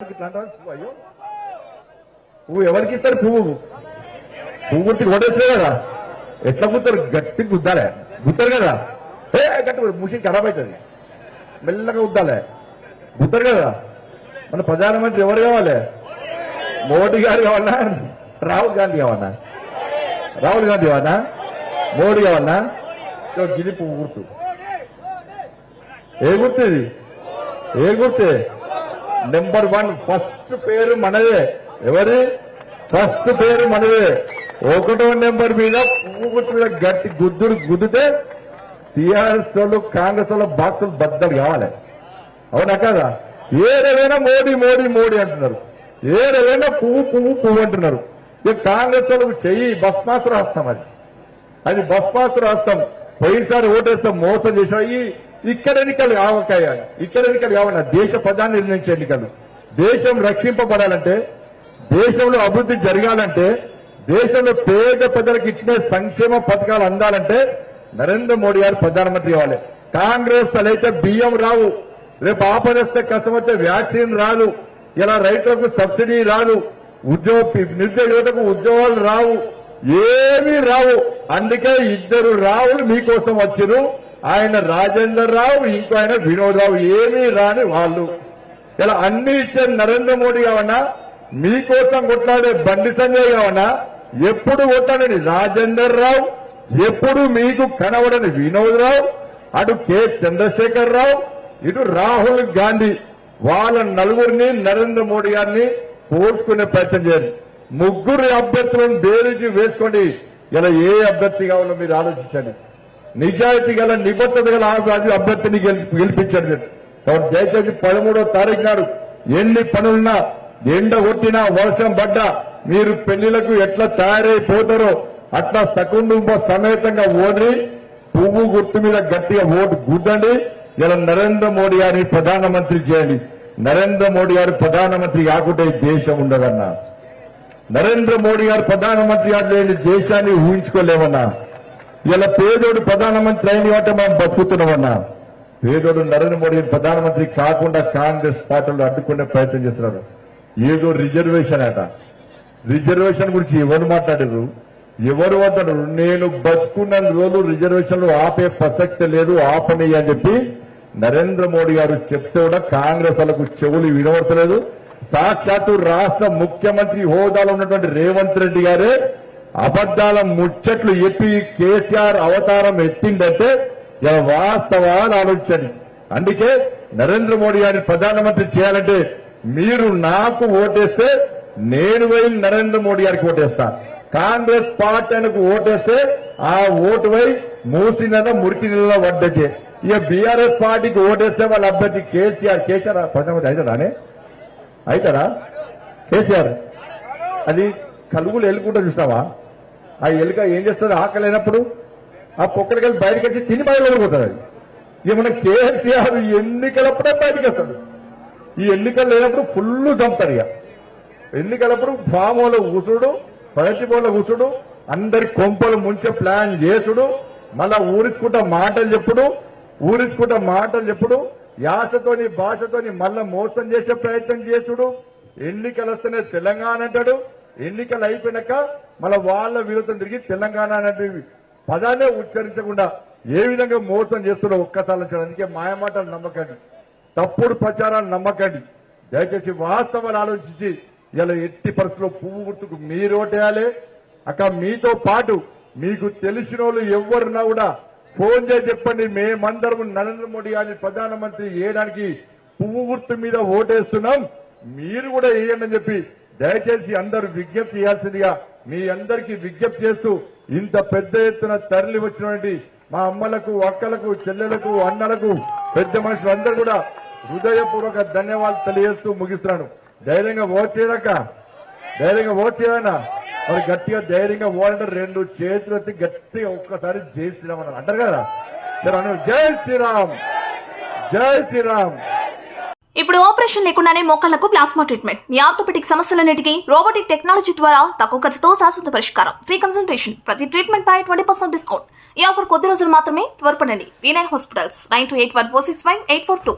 అయ్యో పువ్వు ఎవరికి ఇస్తారు? పువ్వు గుర్తి కొట్టేస్తే కదా. ఎట్లా గుర్తారు? గట్టి గుద్దాలే. గుర్తారు కదా. గట్టి ముషి ఖరాబ్ అవుతుంది. మెల్లగా గుద్దాలే. గుర్తారు కదా. మన ప్రధానమంత్రి ఎవరు కావాలి? మోడీ గారు కావాలన్నా? రాహుల్ గాంధీ కావాలన్నా? రాహుల్ గాంధీ కావాలన్నా? మోడీ కావాలన్నా? గిరి పువ్వు గుర్తు. ఏ గుర్తు ఇది? ఏ గుర్తే? నెంబర్ 1 ఫస్ట్ పేరు మనదే. ఎవరి ఫస్ట్ పేరు మనదే. 1వ నెంబర్ మీద పువ్వు గుర్తు మీద గట్టి గుద్దితే టీఆర్ఎస్ వాళ్ళు కాంగ్రెస్ వాళ్ళ బాక్సులు బద్దలు కావాలి. అవునా కదా? ఏదైనా మోడీ మోడీ మోడీ అంటున్నారు. ఏదైనా పువ్వు పువ్వు పువ్వు అంటున్నారు. ఇక కాంగ్రెస్ వాళ్ళకు చెయ్యి భస్మాసుర హస్తం. అది భస్మాసుర హస్తం. పోయినసారి ఓటేస్తాం మోసం చేసిన ఇక్కడ ఎన్నికలు కావకాయ. ఇక్కడ ఎన్నికలు కావాలి. దేశ ప్రధాని నిర్ణయించే ఎన్నికలు. దేశం రక్షింపబడాలంటే, దేశంలో అభివృద్ధి జరగాలంటే, దేశంలో పేద ప్రజలకు ఇచ్చిన సంక్షేమ పథకాలు అందాలంటే నరేంద్ర మోడీ గారు ప్రధానమంత్రి కావాలి. కాంగ్రెస్ అయితే బియ్యం రావు, రేపు ఆపదస్తే కష్టమైతే వ్యాక్సిన్ రాదు, ఇలా రైతులకు సబ్సిడీ రాదు, నిరుద్యోగ యువతకు ఉద్యోగాలు రావు, ఏమీ రావు. అందుకే 2 రావులు మీకోసం వచ్చిరు. ఆయన రాజేందర్ రావు, ఇంకో ఆయన వినోద్ రావు. ఏమీ రాని వాళ్ళు. ఇలా అన్ని ఇచ్చే నరేంద్ర మోడీ కావన్నా, మీకోసం కొట్లాడే బండి సంజయ్ కావన్నా, ఎప్పుడు కొట్లాడని రాజేందర్ రావు, ఎప్పుడు మీకు కనబడని వినోద్ రావు, అటు కె చంద్రశేఖర్ రావు, ఇటు రాహుల్ గాంధీ. వాళ్ళ నలుగురిని నరేంద్ర మోడీ గారిని పోల్చుకునే ప్రయత్నం చేయండి. 3 అభ్యర్థులను బేరీజు వేసుకోండి. ఇలా ఏ అభ్యర్థి కావాలో మీరు ఆలోచించండి. నిజాయితీ గల నిబద్ధత గల అభ్యర్థిని గెలిపించండి. కాబట్టి దయచేసి 13వ తారీఖు నాడు ఎన్ని పనులున్నా, ఎండ కొట్టినా, వర్షం పడ్డా, మీరు పెళ్లిలకు ఎట్లా తయారైపోతారో అట్లా సకుటుంబ సమేతంగా ఓడి పువ్వు గుర్తు మీద గట్టిగా ఓటు గుద్దండి. ఇలా నరేంద్ర మోడీ గారిని ప్రధానమంత్రి చేయండి. నరేంద్ర మోడీ గారు ప్రధానమంత్రి కాకుంటే దేశం ఉండదన్నా. నరేంద్ర మోడీ గారు ప్రధానమంత్రి గారు లేని దేశాన్ని ఊహించుకోలేమన్నా. ఇలా పేదోడు ప్రధానమంత్రి అయింది కాబట్టి మనం బతుకుతున్నామన్నా. పేదోడు నరేంద్ర మోడీ ప్రధానమంత్రి కాకుండా కాంగ్రెస్ పార్టీలు అడ్డుకునే ప్రయత్నం చేస్తున్నారు. ఏదో రిజర్వేషన్ అట. రిజర్వేషన్ గురించి ఎవరు మాట్లాడారు? ఎవరు వద్దరు? నేను బతుకున్న రోజు రిజర్వేషన్లు ఆపే ప్రసక్తి లేదు, ఆపని అని చెప్పి నరేంద్ర మోడీ గారు చెప్తే కూడా కాంగ్రెస్ వాళ్ళకు చెవులు వినవడతలేదు. సాక్షాత్తు రాష్ట్ర ముఖ్యమంత్రి హోదాలో ఉన్నటువంటి రేవంత్ రెడ్డి గారే అబద్దాల ముచ్చట్లు చెప్పి కేసీఆర్ అవతారం ఎత్తిందంటే ఇలా వాస్తవాలు ఆలోచించండి. అందుకే నరేంద్ర మోడీ గారిని ప్రధానమంత్రి చేయాలంటే మీరు నాకు ఓటేస్తే నేను పోయి నరేంద్ర మోడీ గారికి ఓటేస్తా. కాంగ్రెస్ పార్టీ ఆయనకు ఓటేస్తే ఆ ఓటు పోయి మూసి నెల మురికి నెలలో పడ్డకే. ఇక బీఆర్ఎస్ పార్టీకి ఓటేస్తే వాళ్ళ అభ్యర్థి కేసీఆర్ ప్రధానమంత్రి అవుతాడానే? అవుతారా కేసీఆర్? అది కలుగులు ఎలుకుంటూ చూస్తావా? ఆ ఎలుక ఏం చేస్తుంది? ఆకలేనప్పుడు ఆ పొక్కడికి వెళ్ళి బయటకు వచ్చి తిని బయలు పోతుంది. ఇక మన కేసీఆర్ ఎన్నికలప్పుడే బయటకు వస్తాడు. ఈ ఎన్నికలు లేనప్పుడు ఫుల్ చంపుతారు. ఇక ఎన్నికలప్పుడు ఫామ్ హోలో కూసుడు, ప్రగతి భవన్లో కూసుడు, అందరి కొంపలు ముంచే ప్లాన్ చేసుడు, మళ్ళా ఊరించుకుంటా మాటలు చెప్పుడు, యాసతోని భాషతోని మళ్ళా మోసం చేసే ప్రయత్నం చేసుడు. ఎన్నికలు వస్తేనే తెలంగాణ అంటాడు, ఎన్నికలు అయిపోయినాక మళ్ళా వాళ్ళ విరుద్ధం తిరిగి తెలంగాణ అనే పదాన్ని ఉచ్చరించకుండా ఏ విధంగా మోసం చేస్తాడో ఒక్కసారి. అందుకే మాయమాటలు నమ్మకండి, తప్పుడు ప్రచారాలు నమ్మకండి. దయచేసి వాస్తవాలు ఆలోచించి ఇలా ఎట్టి పరిస్థితుల్లో పువ్వు గుర్తుకు మీరు ఓటేయాలి. అక్క మీతో పాటు మీకు తెలిసిన వాళ్ళు ఎవరున్నా కూడా ఫోన్ చేసి చెప్పండి. మేమందరం నరేంద్ర మోడీ గారిని ప్రధానమంత్రి చేయడానికి పువ్వు గుర్తు మీద ఓటేస్తున్నాం, మీరు కూడా వేయండి అని చెప్పి దయచేసి అందరూ విజ్ఞప్తి చేయాల్సిందిగా మీ అందరికీ విజ్ఞప్తి చేస్తూ, ఇంత పెద్ద ఎత్తున తరలి వచ్చినటువంటి మా అమ్మలకు, అక్కలకు, చెల్లెలకు, అన్నలకు, పెద్ద మనుషులందరూ కూడా హృదయపూర్వక ధన్యవాదాలు తెలియజేస్తూ ముగిస్తున్నాను. ధైర్యంగా ఓట్ చేయదక్క, ధైర్యంగా ఓట్ చేయదన్నా. మరి గట్టిగా ధైర్యంగా ఓడంటే 2 చేతులు ఎత్తి గట్టిగా ఒక్కసారి జై శ్రీరామ్ అన్నారు అంటారు కదా. జై శ్రీరామ్, జై శ్రీరామ్. ఇప్పుడు ఆపరేషన్ లేకుండానే మోకాళ్లకు ప్లాస్మా ట్రీట్మెంట్. మీ ఆర్థోపెటిక్ సమస్యలన్నిటికీ రోబోటిక్ టెక్నాలజీ ద్వారా తక్కువ ఖర్చుతో శాశ్వత పరిష్కారం. ఫ్రీ కన్సల్టేషన్, ప్రతి ట్రీట్మెంట్ పై 20% డిస్కౌంట్. ఈ ఆఫర్ కొద్ది రోజులు మాత్రమే. త్వరపడండి. V9 hospitals 9281465842.